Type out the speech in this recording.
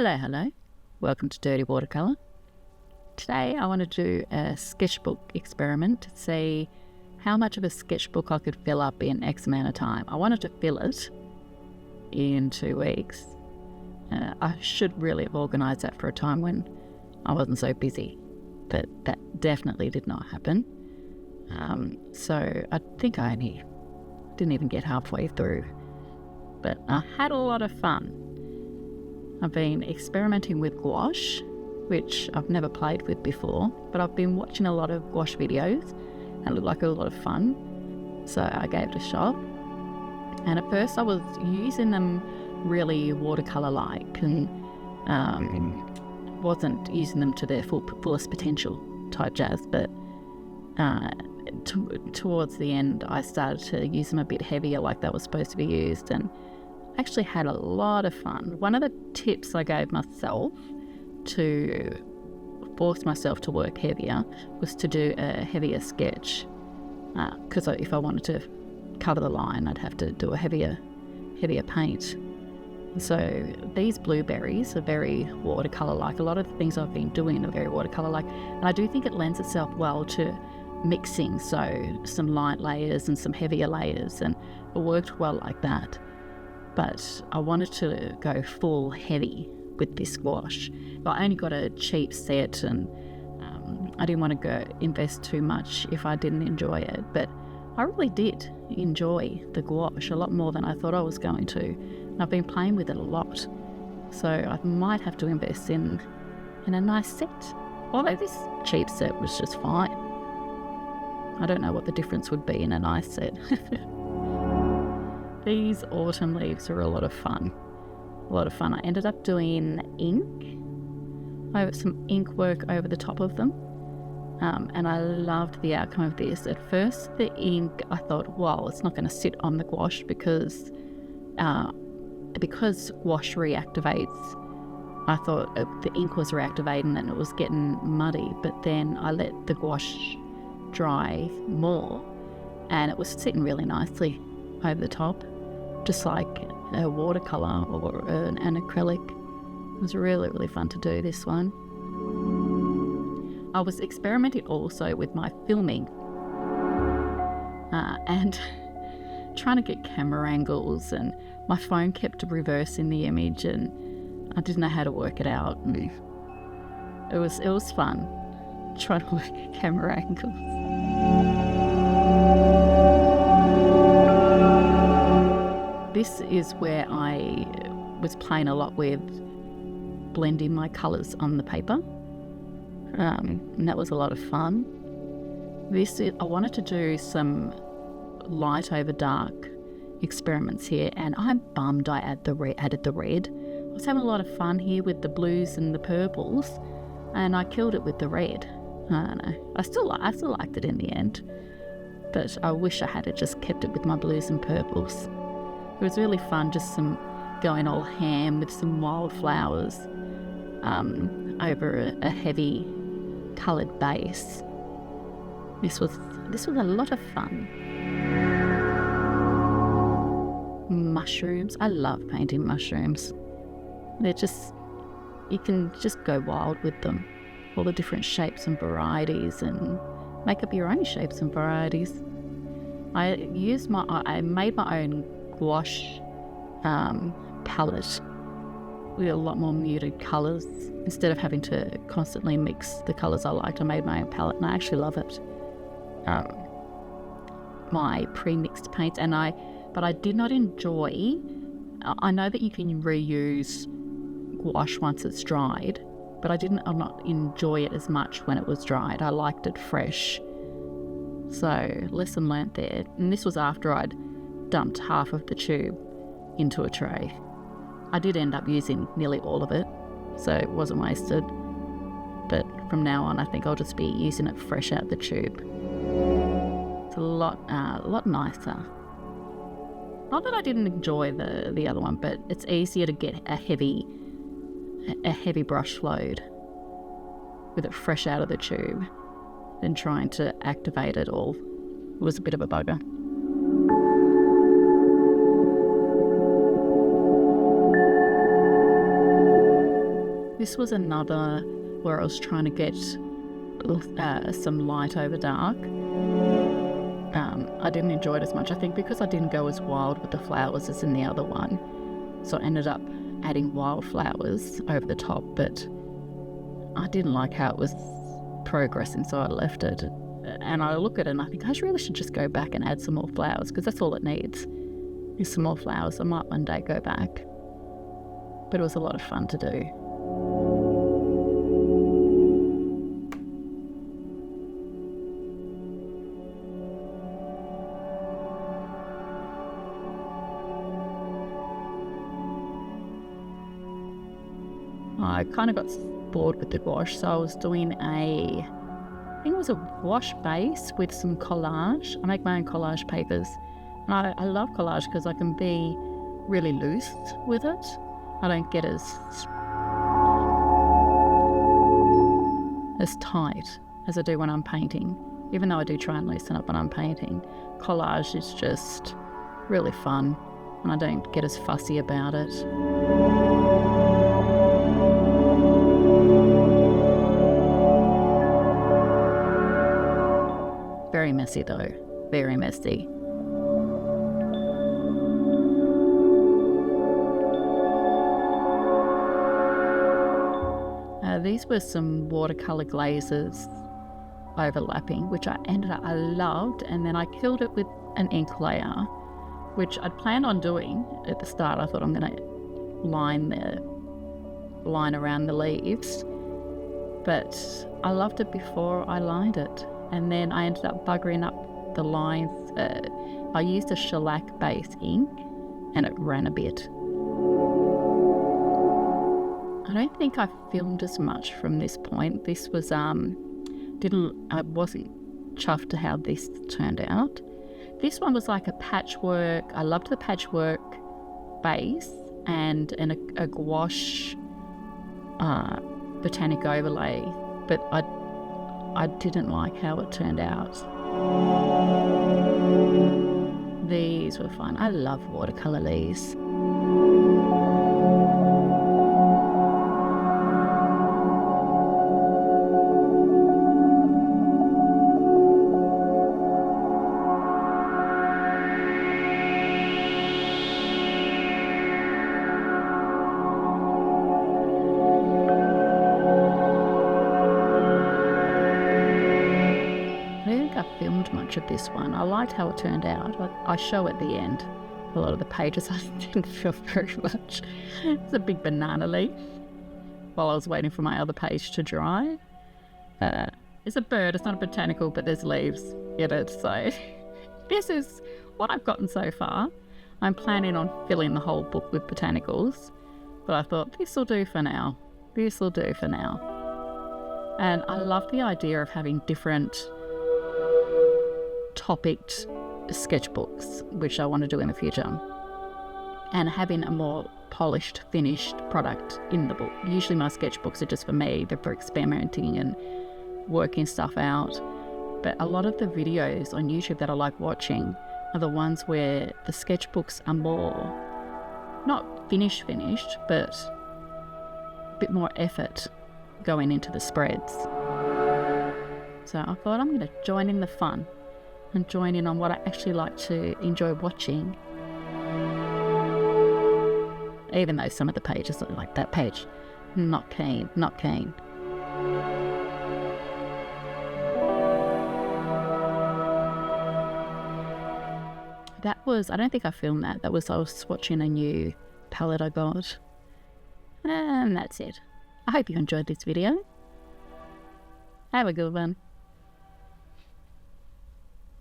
Hello. Welcome to Dirty Watercolor. Today I want to do a sketchbook experiment to see how much of a sketchbook I could fill up in X amount of time. I wanted to fill it in 2 weeks. I should really have organised that for a time when I wasn't so busy, but that definitely did not happen. So I think I only didn't even get halfway through, but I had a lot of fun. I've been experimenting with gouache, which I've never played with before, but I've been watching a lot of gouache videos and it looked like a lot of fun, so I gave it a shot. And at first I was using them really watercolour-like and wasn't using them to their fullest potential type jazz, but towards the end I started to use them a bit heavier like they were supposed to be used, and actually had a lot of fun. One of the tips I gave myself to force myself to work heavier was to do a heavier sketch, because if I wanted to cover the line I'd have to do a heavier paint. So these blueberries are very watercolour-like. A lot of the things I've been doing are very watercolour-like, and I do think it lends itself well to mixing, so some light layers and some heavier layers, and it worked well like that. But I wanted to go full heavy with this gouache. I only got a cheap set, and I didn't want to invest too much if I didn't enjoy it. But I really did enjoy the gouache a lot more than I thought I was going to. And I've been playing with it a lot. So I might have to invest in a nice set. Although this cheap set was just fine. I don't know what the difference would be in a nice set. These autumn leaves are a lot of fun. I ended up doing some ink work over the top of them, and I loved the outcome of this. At first the ink, I thought, well, it's not going to sit on the gouache because gouache reactivates. I thought the ink was reactivating and it was getting muddy, but then I let the gouache dry more and it was sitting really nicely over the top, just like a watercolour or an acrylic. It was really, really fun to do this one. I was experimenting also with my filming and trying to get camera angles, and my phone kept reversing the image and I didn't know how to work it out, and it was fun trying to work at camera angles. This is where I was playing a lot with blending my colours on the paper, and that was a lot of fun. I wanted to do some light over dark experiments here, and I'm bummed I added the red. I was having a lot of fun here with the blues and the purples, and I killed it with the red. I don't know. I still liked it in the end, but I wish I had just kept it with my blues and purples. It was really fun, just going all ham with some wildflowers over a heavy coloured base. This was a lot of fun. Mushrooms. I love painting mushrooms. You can just go wild with them. All the different shapes and varieties, and make up your own shapes and varieties. I made my own gouache palette with a lot more muted colours. Instead of having to constantly mix the colours I liked, I made my own palette and I actually love it. My pre-mixed paints, but I did not enjoy. I know that you can reuse gouache once it's dried, but I did not enjoy it as much when it was dried. I liked it fresh. So lesson learnt there. And this was after I'd dumped half of the tube into a tray. I did end up using nearly all of it, so it wasn't wasted. But from now on, I think I'll just be using it fresh out the tube. It's a lot nicer. Not that I didn't enjoy the other one, but it's easier to get a heavy brush load with it fresh out of the tube than trying to activate it all. It was a bit of a bugger. This was another where I was trying to get some light over dark. I didn't enjoy it as much, I think, because I didn't go as wild with the flowers as in the other one. So I ended up adding wildflowers over the top, but I didn't like how it was progressing, so I left it. And I look at it and I think I really should just go back and add some more flowers, because that's all it needs is some more flowers. I might one day go back. But it was a lot of fun to do. I kind of got bored with the gouache, so I was doing I think it was a gouache base with some collage. I make my own collage papers, and I love collage because I can be really loose with it. I don't get as tight as I do when I'm painting, even though I do try and loosen up when I'm painting. Collage is just really fun, and I don't get as fussy about it. Very messy though, very messy. These were some watercolor glazes overlapping, which I loved, and then I killed it with an ink layer, which I'd planned on doing at the start. I thought I'm going to line around the leaves, but I loved it before I lined it, and then I ended up buggering up the lines. I used a shellac base ink and it ran a bit. I don't think I filmed as much from this point. This was I wasn't chuffed to how this turned out. This one was like a patchwork. I loved the patchwork base and a gouache botanic overlay, but I didn't like how it turned out. These were fun. I love watercolor leaves. Of this one. I liked how it turned out. I show at the end a lot of the pages. I didn't feel very much. It's a big banana leaf while I was waiting for my other page to dry. It's a bird, it's not a botanical, but there's leaves in it. So this is what I've gotten so far. I'm planning on filling the whole book with botanicals, but I thought this will do for now. This will do for now. And I love the idea of having different topicked sketchbooks, which I want to do in the future, and having a more polished, finished product in the book. Usually my sketchbooks are just for me, they're for experimenting and working stuff out, but a lot of the videos on YouTube that I like watching are the ones where the sketchbooks are more, not finished, but a bit more effort going into the spreads. So I thought I'm going to join in the fun and join in on what I actually like to enjoy watching. Even though some of the pages, like that page, not keen. That was, I don't think I filmed that. I was swatching a new palette I got. And that's it. I hope you enjoyed this video. Have a good one.